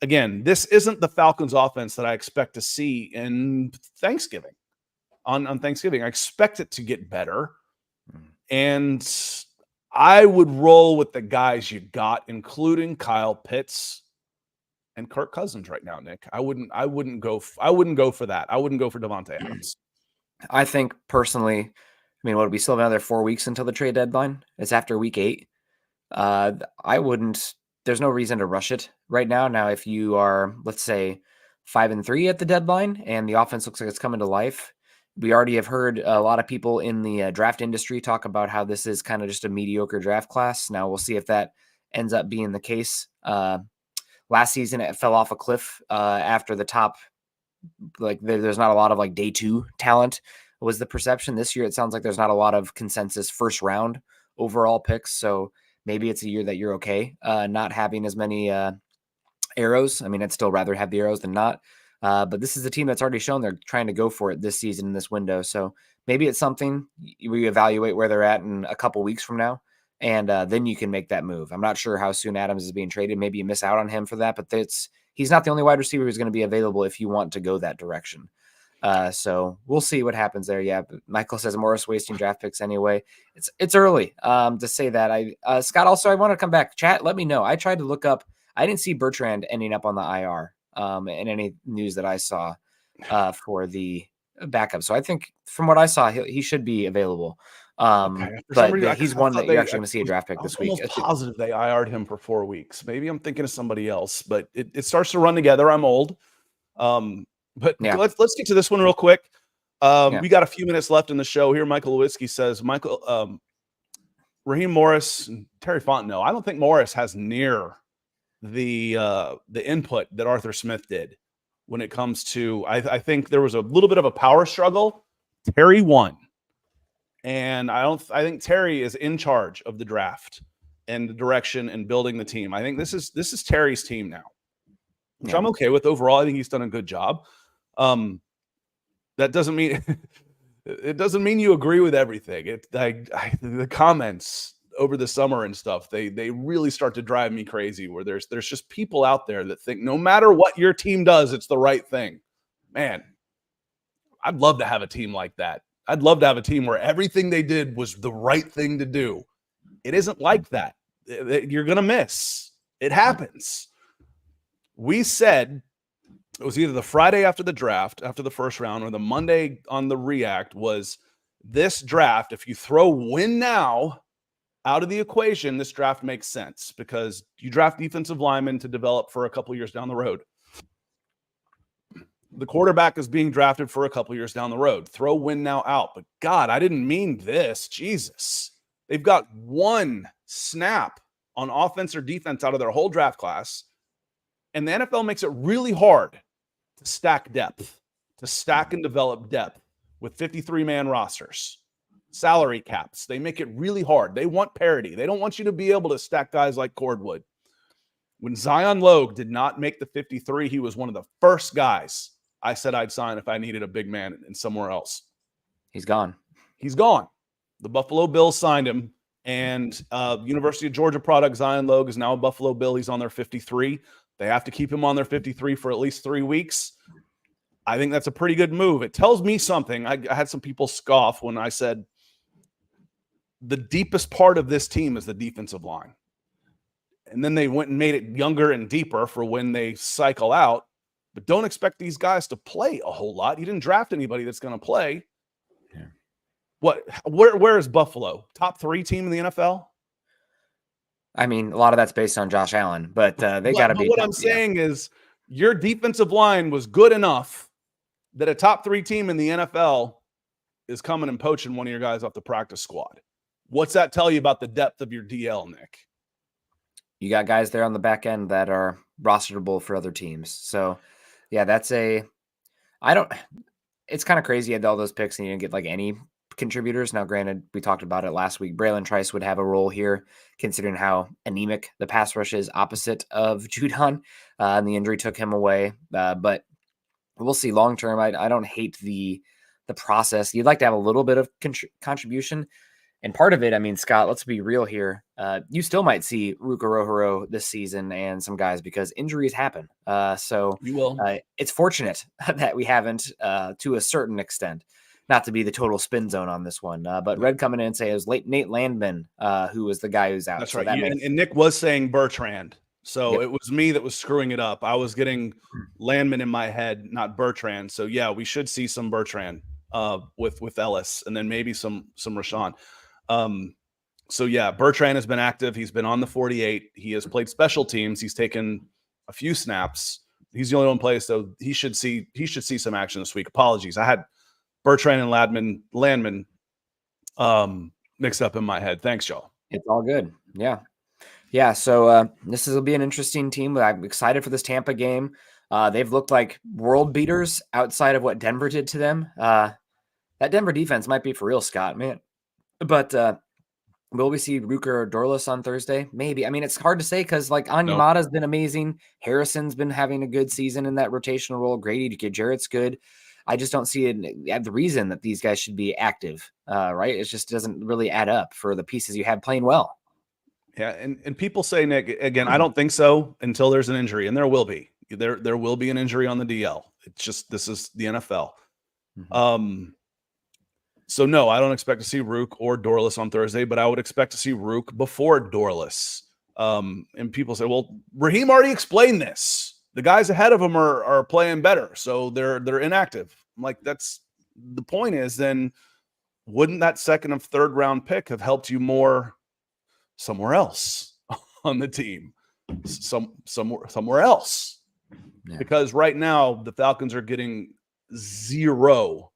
again, this isn't the Falcons offense that I expect to see in Thanksgiving. On Thanksgiving, I expect it to get better. And I would roll with the guys you got, including Kyle Pitts and Kirk Cousins right now, Nick. I wouldn't go for that. I wouldn't go for Davante Adams. I think personally, I mean, what, we still have another 4 weeks until the trade deadline? It's after week 8. There's no reason to rush it right now. Now, if you are, let's say, 5-3 at the deadline and the offense looks like it's coming to life, we already have heard a lot of people in the draft industry talk about how this is kind of just a mediocre draft class. Now we'll see if that ends up being the case. Last season, it fell off a cliff after the top. Like there's not a lot of like day 2 talent was the perception. This year, it sounds like there's not a lot of consensus first round overall picks. So maybe it's a year that you're okay not having as many arrows. I mean, I'd still rather have the arrows than not. But this is a team that's already shown they're trying to go for it this season in this window. So maybe it's something we evaluate where they're at in a couple weeks from now. And then you can make that move. I'm not sure how soon Adams is being traded. Maybe you miss out on him for that, but he's not the only wide receiver who's going to be available if you want to go that direction. So we'll see what happens there. Yeah, but Michael says Morris wasting draft picks anyway. It's early to say that. Scott, also, I want to come back. Chat, let me know. I tried to look up. I didn't see Bertrand ending up on the IR in any news that I saw for the backup. So I think from what I saw, he should be available. But he's one that you're actually going to see a draft pick this week. I'm almost positive they IR'd him for 4 weeks. Maybe I'm thinking of somebody else, but it starts to run together. I'm old. But yeah. Let's get to this one real quick. We got a few minutes left in the show here. Michael Lewitzki says, Raheem Morris and Terry Fontenot. I don't think Morris has near the input that Arthur Smith did when it comes to, I think there was a little bit of a power struggle. Terry won. And I think Terry is in charge of the draft and the direction and building the team. I think this is Terry's team now, which I'm okay with overall. I think he's done a good job. That doesn't mean it doesn't mean you agree with everything. The comments over the summer and stuff, they really start to drive me crazy, where there's just people out there that think no matter what your team does, it's the right thing. Man, I'd love to have a team like that. I'd love to have a team where everything they did was the right thing to do. It isn't like that. You're going to miss. It happens. We said it was either the Friday after the draft, after the first round, or the Monday on the React was this draft. If you throw win now out of the equation, this draft makes sense because you draft defensive linemen to develop for a couple years down the road. The quarterback is being drafted for a couple years down the road. Throw win now out. But God, I didn't mean this. Jesus. They've got one snap on offense or defense out of their whole draft class. And the NFL makes it really hard to stack depth, to stack and develop depth with 53-man rosters, salary caps. They make it really hard. They want parity. They don't want you to be able to stack guys like Cordwood. When Zion Logue did not make the 53, he was one of the first guys I said I'd sign if I needed a big man in somewhere else. He's gone. He's gone. The Buffalo Bills signed him, and University of Georgia product Zion Logue is now a Buffalo Bill. He's on their 53. They have to keep him on their 53 for at least 3 weeks. I think that's a pretty good move. It tells me something. I had some people scoff when I said the deepest part of this team is the defensive line. And then they went and made it younger and deeper for when they cycle out. But don't expect these guys to play a whole lot. You didn't draft anybody that's going to play. Yeah. Where is Buffalo? Top 3 team in the NFL? I mean, a lot of that's based on Josh Allen, but they got to be. What I'm saying is your defensive line was good enough that a top 3 team in the NFL is coming and poaching one of your guys off the practice squad. What's that tell you about the depth of your DL, Nick? You got guys there on the back end that are rosterable for other teams. So, yeah, it's kind of crazy. You had all those picks and you didn't get like any contributors. Now, granted, we talked about it last week. Braylon Trice would have a role here, considering how anemic the pass rush is opposite of Judon, and the injury took him away. But we'll see long term. I don't hate the process. You'd like to have a little bit of contribution. And part of it, I mean, Scott, let's be real here. You still might see Ruka Rohoro this season and some guys because injuries happen. So you will. It's fortunate that we haven't to a certain extent, not to be the total spin zone on this one. But Red coming in and say it was Nate Landman who was the guy who's out. That's so right. That and Nick was saying Bertrand. So It was me that was screwing it up. I was getting Landman in my head, not Bertrand. So, yeah, we should see some Bertrand with Ellis and then maybe some Rashawn. So yeah, Bertrand has been active. He's been on the 48. He has played special teams. He's taken a few snaps. He's the only one plays, so he should see some action this week. Apologies. I had Bertrand and Landman mixed up in my head. Thanks, y'all. It's all good. Yeah. Yeah. So this will be an interesting team. I'm excited for this Tampa game. They've looked like world beaters outside of what Denver did to them. That Denver defense might be for real, Scott, man. But will we see Ruker or Dorless on Thursday? Maybe. I mean, it's hard to say because like Onyemata's been amazing. Harrison's been having a good season in that rotational role. Grady Jarrett's good. I just don't see it. The reason that these guys should be active, right? It just doesn't really add up for the pieces you have playing well. Yeah, and people say, Nick, again, I don't think so until there's an injury, and there will be. There will be an injury on the DL. It's just this is the NFL. So no, I don't expect to see Rook or Dorless on Thursday, but I would expect to see Rook before Dorless. And people say, well, Raheem already explained this. The guys ahead of him are playing better, so they're inactive. I'm like, that's the point is then wouldn't that second and third round pick have helped you more somewhere else on the team? Somewhere else. Yeah. Because right now the Falcons are getting 0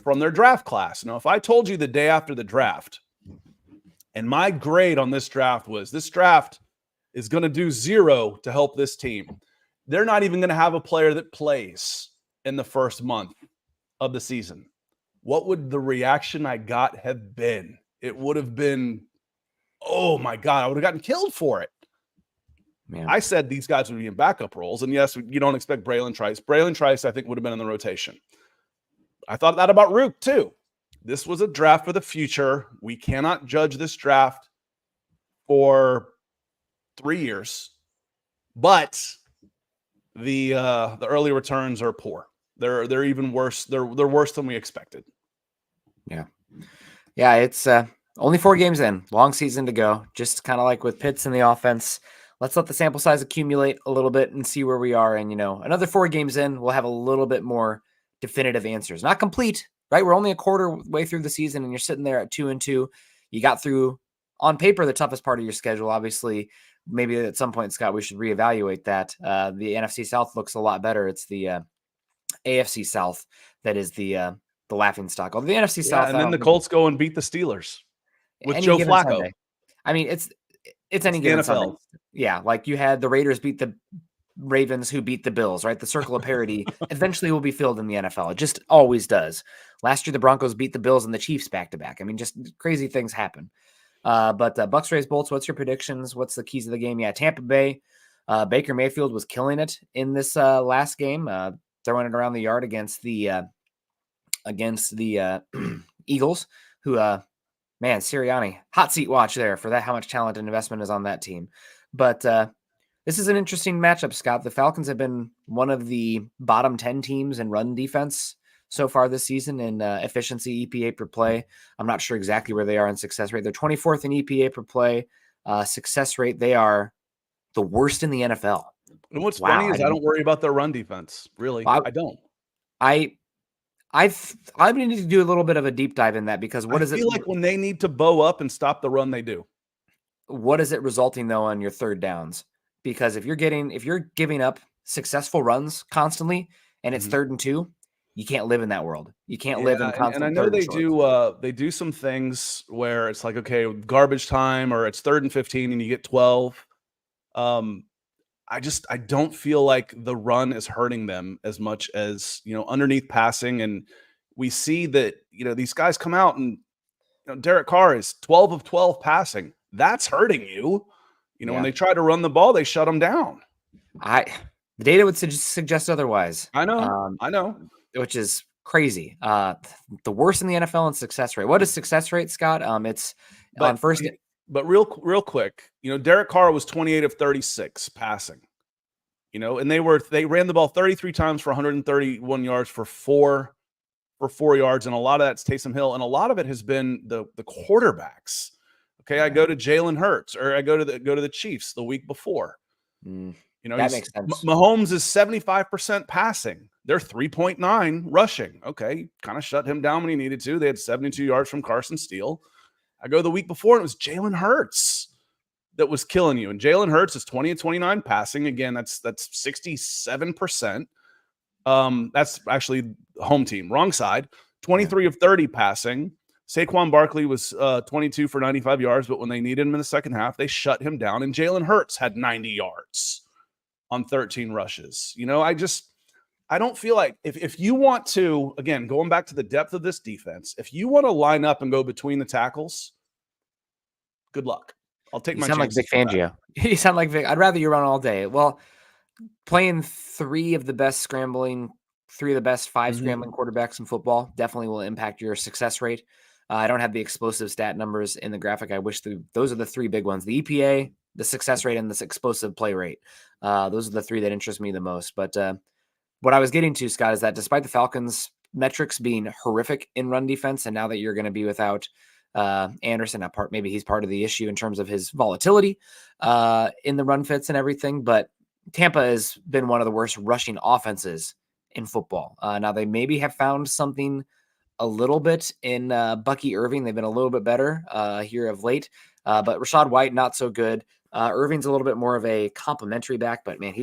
from their draft class. Now, if I told you the day after the draft, and my grade on this draft was this draft is going to do 0 to help this team, they're not even going to have a player that plays in the first month of the season. What would the reaction I got have been? It would have been, oh my God, I would have gotten killed for it. Man. I said these guys would be in backup roles. And yes, you don't expect Braylon Trice. Braylon Trice, I think, would have been in the rotation. I thought that about Rook, too. This was a draft for the future. We cannot judge this draft for 3 years. But the early returns are poor. They're even worse. They're worse than we expected. Yeah. It's only 4 games in, long season to go. Just kind of like with Pitts in the offense. Let's let the sample size accumulate a little bit and see where we are. And another 4 games in, we'll have a little bit more definitive answers. Not complete, right? We're only a quarter way through the season, and you're sitting there at 2-2. You got through on paper the toughest part of your schedule. Obviously, maybe at some point, Scott, we should reevaluate that. The NFC South looks a lot better. It's the AFC South that is the laughing stock. Although the NFC South, and then the Colts go and beat the Steelers with Joe Flacco. Sunday. I mean, it's any given Sunday. Yeah, like you had the Raiders beat the Ravens, who beat the Bills, right? The circle of parity eventually will be filled in the NFL. It just always does. Last year, the Broncos beat the Bills and the Chiefs back to back. I mean, just crazy things happen. But Bucs, Rays, Bolts, what's your predictions? What's the keys of the game? Yeah, Tampa Bay. Baker Mayfield was killing it in this last game, throwing it around the yard against the Eagles, who, man, Sirianni, hot seat watch there for that, how much talent and investment is on that team. But this is an interesting matchup, Scott. The Falcons have been one of the bottom 10 teams in run defense so far this season in efficiency, EPA per play. I'm not sure exactly where they are in success rate. They're 24th in EPA per play. Success rate, they are the worst in the NFL. And what's funny is I don't worry about their run defense. Really, I don't. I need to do a little bit of a deep dive in that because I feel like when they need to bow up and stop the run, they do. What is it resulting though on your third downs? Because if you're giving up successful runs constantly and it's 3rd and 2, you can't live in that world. You can't live in constant. And I know they do some things where it's like, okay, garbage time, or it's 3rd and 15 and you get 12. I don't feel like the run is hurting them as much as, underneath passing. And we see that, these guys come out and, Derek Carr is 12 of 12 passing. That's hurting you. When they try to run the ball, they shut them down. The data would suggest otherwise. I know. Which is crazy. The worst in the NFL in success rate. What is success rate, Scott? It's on first. But real quick, Derek Carr was 28 of 36 passing. And they ran the ball 33 times for 131 yards for 4 yards, and a lot of that's Taysom Hill, and a lot of it has been the quarterbacks. Okay, I go to Jalen Hurts, or I go to the Chiefs the week before. That makes sense. Mahomes is 75% passing. They're 3.9 rushing. Okay, kind of shut him down when he needed to. They had 72 yards from Carson Steele. I go the week before, and it was Jalen Hurts that was killing you. And Jalen Hurts is 20 of 29 passing. Again, that's 67%. That's actually home team. Wrong side. 23 of 30 passing. Saquon Barkley was 22 for 95 yards, but when they needed him in the second half, they shut him down. And Jalen Hurts had 90 yards on 13 rushes. I don't feel like if you want to, again, going back to the depth of this defense, if you want to line up and go between the tackles, good luck. I'll take You my sound like chances Vic with that. Fangio. You sound like Vic. I'd rather you run all day. Well, playing three of the best scrambling quarterbacks in football definitely will impact your success rate. I don't have the explosive stat numbers in the graphic. I wish those are the three big ones: the EPA, the success rate, and the explosive play rate. Those are the three that interest me the most. But what I was getting to, Scott, is that despite the Falcons' metrics being horrific in run defense, and now that you're going to be without Anderson, maybe he's part of the issue in terms of his volatility in the run fits and everything, but Tampa has been one of the worst rushing offenses in football. Now they maybe have found something a little bit in Bucky Irving. They've been a little bit better here of late, but Rachaad White, not so good. Irving's a little bit more of a complimentary back, but man,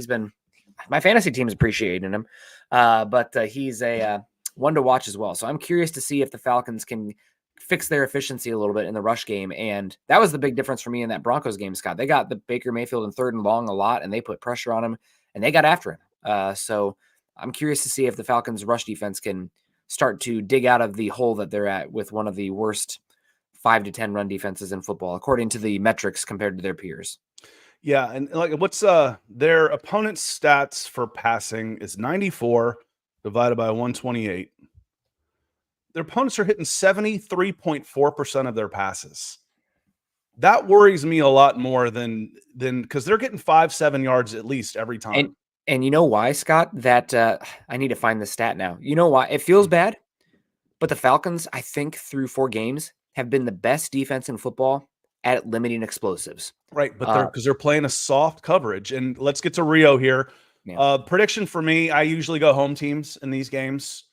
my fantasy team's appreciating him. But he's a one to watch as well. So I'm curious to see if the Falcons can fix their efficiency a little bit in the rush game. And that was the big difference for me in that Broncos game, Scott. They got the Baker Mayfield in 3rd and long a lot, and they put pressure on him, and they got after him. So I'm curious to see if the Falcons' rush defense can start to dig out of the hole that they're at with one of the worst 5 to 10 run defenses in football, according to the metrics compared to their peers. Yeah, and like what's their opponent's stats for passing is 94 divided by 128. Their opponents are hitting 73.4% of their passes. That worries me a lot more than because they're getting 5-7 yards at least every time. And you know why, Scott? That I need to find the stat now. You know why? It feels bad, but the Falcons, I think, through 4 games, have been the best defense in football at limiting explosives. Right, but because they're playing a soft coverage. And let's get to Rio here. Yeah. Prediction for me, I usually go home teams in these games.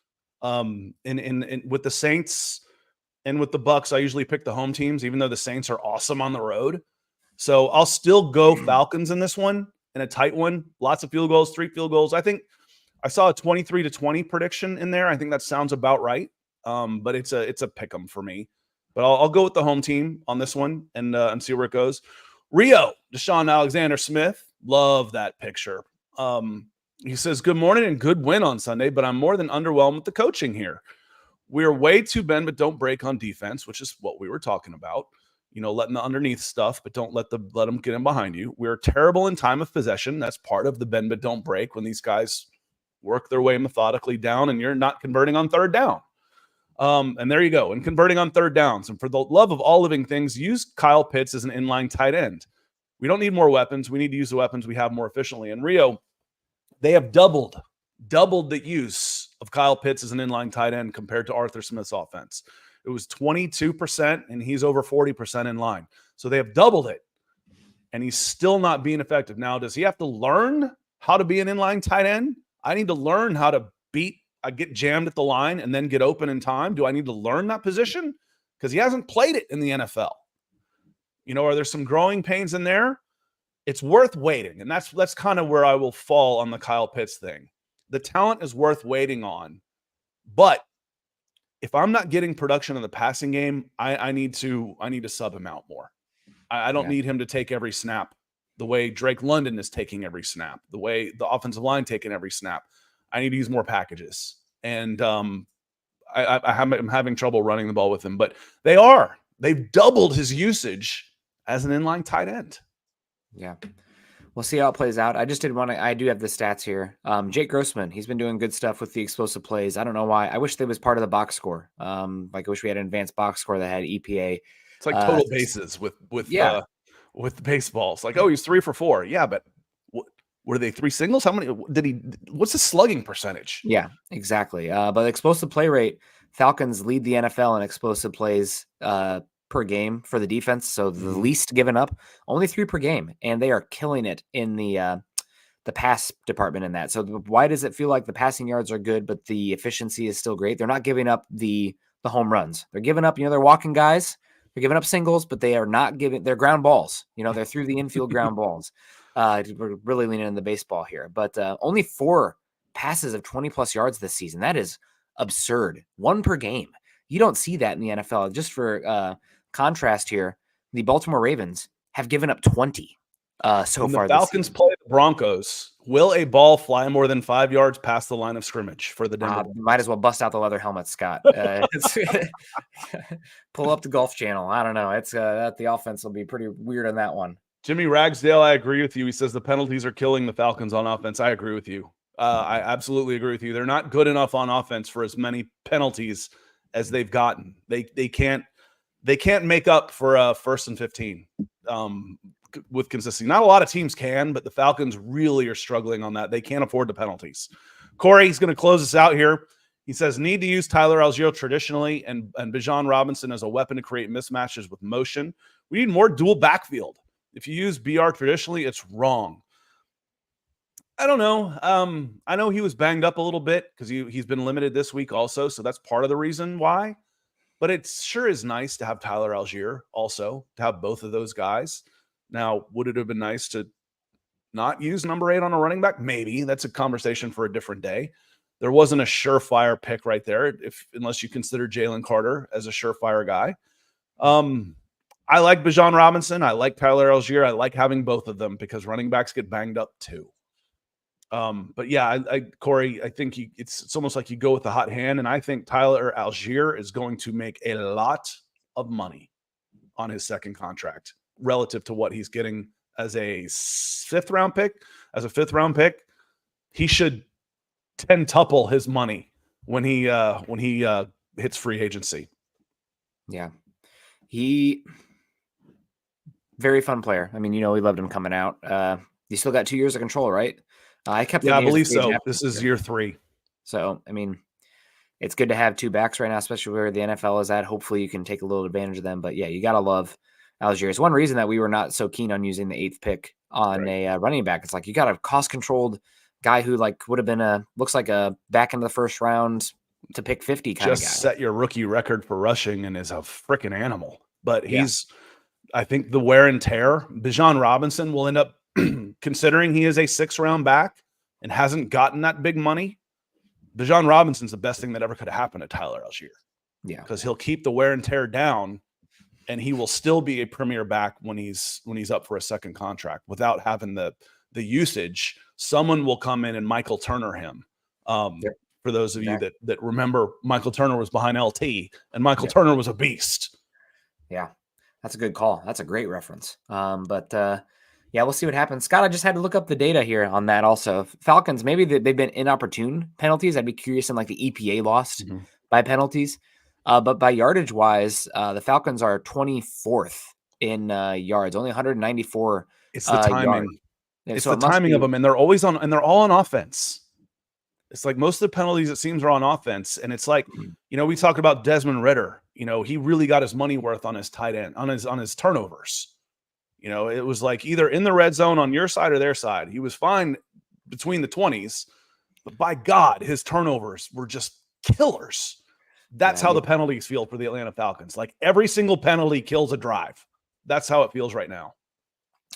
In with the Saints and with the Bucks, I usually pick the home teams, even though the Saints are awesome on the road. So I'll still go Falcons in this one, in a tight one. Lots of field goals, 3 field goals. I think I saw a 23-20 prediction in there. I think that sounds about right. But it's a pick 'em for me. But I'll go with the home team on this one and see where it goes. Rio, Deshaun Alexander-Smith, love that picture. He says, good morning and good win on Sunday, but I'm more than underwhelmed with the coaching here. We're way too bend but don't break on defense, which is what we were talking about. You know, letting the underneath stuff, but don't let them get in behind you. We're terrible in time of possession. That's part of the bend but don't break when these guys work their way methodically down and you're not converting on 3rd down. And there you go. And converting on 3rd downs. And for the love of all living things, use Kyle Pitts as an inline tight end. We don't need more weapons. We need to use the weapons we have more efficiently. And Rio, they have doubled the use of Kyle Pitts as an inline tight end compared to Arthur Smith's offense. It was 22%, and he's over 40% in line. So they have doubled it, and he's still not being effective. Now, does he have to learn how to be an inline tight end? I need to learn how to get jammed at the line and then get open in time. Do I need to learn that position? Because he hasn't played it in the NFL. You know, are there some growing pains in there? It's worth waiting, and that's kind of where I will fall on the Kyle Pitts thing. The talent is worth waiting on, but if I'm not getting production in the passing game, I need to sub him out more. I don't need him to take every snap the way Drake London is taking every snap, the way the offensive line taking every snap. I need to use more packages, and I'm having trouble running the ball with him. But they've doubled his usage as an inline tight end. Yeah. We'll see how it plays out. I do have the stats here. Jake Grossman, he's been doing good stuff with the explosive plays. I don't know why. I wish they was part of the box score. I wish we had an advanced box score that had EPA. It's like total bases with baseballs. Like, oh, he's 3 for 4. Yeah, but were they 3 singles? How many what's the slugging percentage? Yeah, exactly. But explosive play rate, Falcons lead the NFL in explosive plays per game for the defense. So the least given up, only 3 per game. And they are killing it in the pass department in that. So why does it feel like the passing yards are good, but the efficiency is still great? They're not giving up the home runs. They're giving up, they're walking guys. They're giving up singles, but they are not giving their ground balls. They're through the infield ground balls. We're really leaning in the baseball here, but only 4 passes of 20 plus yards this season. That is absurd. 1 per game. You don't see that in the NFL. Just for contrast here, the Baltimore Ravens have given up 20. so When the far this Falcons season. play the Broncos, will a ball fly more than 5 yards past the line of scrimmage for the Denver? Might as well bust out the leather helmet, Scott. Pull up the Golf Channel. I don't know. It's the offense will be pretty weird on that one. Jimmy Ragsdale, I agree with you. He says the penalties are killing the Falcons on offense. I agree with you. I absolutely agree with you. They're not good enough on offense for as many penalties as they've gotten. They can't make up for a 1st and 15 with consistency. Not a lot of teams can, but the Falcons really are struggling on that. They can't afford the penalties. Corey's going to close us out here. He says, need to use Tyler Algier traditionally and Bijan Robinson as a weapon to create mismatches with motion. We need more dual backfield. If you use BR traditionally, it's wrong. I don't know. I know he was banged up a little bit because he's been limited this week also, so that's part of the reason why. But it sure is nice to have Tyler Algier also, to have both of those guys. Now, would it have been nice to not use number 8 on a running back? Maybe. That's a conversation for a different day. There wasn't a surefire pick right there, unless you consider Jalen Carter as a surefire guy. I like Bijan Robinson. I like Tyler Algier. I like having both of them because running backs get banged up too. But yeah, Corey, I think it's almost like you go with the hot hand, and I think Tyler Algier is going to make a lot of money on his second contract relative to what he's getting as a 5th round pick. As a 5th round pick, he should 10-tuple his money when he hits free agency. Yeah, he very fun player. I mean, we loved him coming out. You still got 2 years of control, right? I kept. Yeah, I believe so. This is year 3. So, I mean, it's good to have 2 backs right now, especially where the NFL is at. Hopefully, you can take a little advantage of them. But yeah, you gotta love Algier. It's one reason that we were not so keen on using the 8th pick on a running back. It's like you got a cost-controlled guy who would have been looks like a back into the 1st round to pick 50 kind of guy. Just set your rookie record for rushing and is a freaking animal. But I think the wear and tear. Bijan Robinson will end up considering he is a 6th round back and hasn't gotten that big money. Bijan Robinson's the best thing that ever could have happened to Tyler Algier. Yeah, because he'll keep the wear and tear down, and he will still be a premier back when he's up for a second contract without having the usage. Someone will come in and Michael Turner him. For those of you that remember, Michael Turner was behind LT, and Michael Turner was a beast. Yeah, that's a good call. That's a great reference. Yeah, we'll see what happens. Scott, I just had to look up the data here on that also. Falcons, maybe they've been inopportune penalties. I'd be curious in the EPA lost by penalties. But by yardage wise, the Falcons are 24th in yards, only 194. It's the timing. It's so the timing of them, and they're all on offense. It's like most of the penalties, it seems, are on offense. And it's like, we talked about Desmond Ridder. He really got his money worth on his tight end, on his turnovers. It was like either in the red zone on your side or their side. He was fine between the 20s, but by God, his turnovers were just killers. That's how the penalties feel for the Atlanta Falcons. Like every single penalty kills a drive. That's how it feels right now.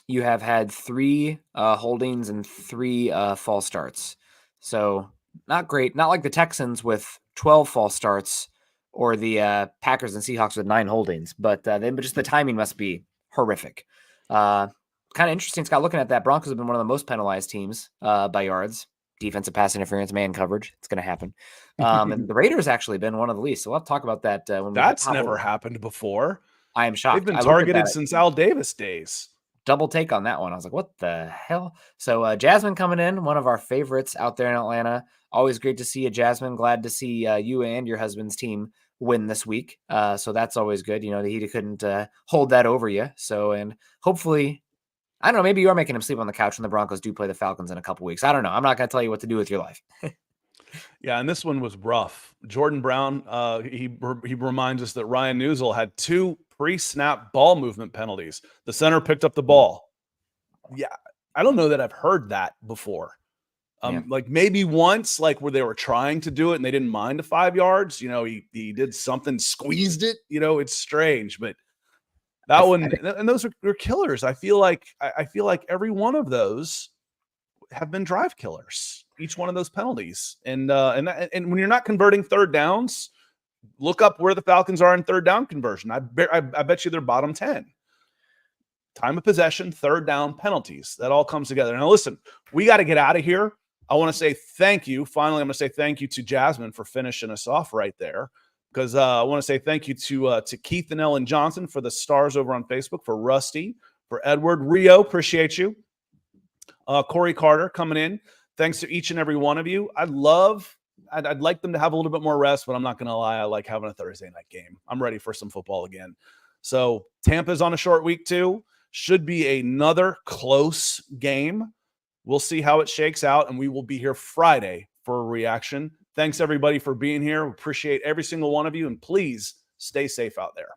You have had 3 holdings and 3 false starts. So not great. Not like the Texans with 12 false starts or the Packers and Seahawks with 9 holdings. But just the timing must be horrific. Kind of interesting, Scott, looking at that. Broncos have been one of the most penalized teams by yards. Defensive pass interference, man coverage. It's going to happen. And the Raiders actually been one of the least. So we'll have to talk about that. That's never happened before. I am shocked. They've been targeted since Al Davis days. Double take on that one. I was like, what the hell? So Jasmine coming in, one of our favorites out there in Atlanta. Always great to see you, Jasmine. Glad to see you and your husband's team win this week. So that's always good. He couldn't hold that over you. So, and hopefully, I don't know, maybe you are making him sleep on the couch when the Broncos do play the Falcons in a couple weeks. I don't know. I'm not going to tell you what to do with your life. Yeah, and this one was rough. Jordan Brown, he reminds us that Ryan Newsel had 2 pre-snap ball movement penalties. The center picked up the ball. Yeah, I don't know that I've heard that before. Like maybe once, like where they were trying to do it and they didn't mind the 5 yards. He did something, squeezed it. It's strange, but that and those are killers. I feel like every one of those have been drive killers. Each one of those penalties, and when you're not converting third downs, look up where the Falcons are in third down conversion. I bet you they're bottom 10. time of possession, third down, penalties. That all comes together. Now, listen, we got to get out of here. I want to say thank you. Finally, I'm going to say thank you to Jasmine for finishing us off right there, because I want to say thank you to Keith and Ellen Johnson for the stars over on Facebook, for Rusty, for Edward, Rio, appreciate you. Corey Carter coming in. Thanks to each and every one of you. I'd like them to have a little bit more rest, but I'm not going to lie. I like having a Thursday night game. I'm ready for some football again. So Tampa's on a short week too. Should be another close game. We'll see how it shakes out, and we will be here Friday for a reaction. Thanks, everybody, for being here. We appreciate every single one of you, and please stay safe out there.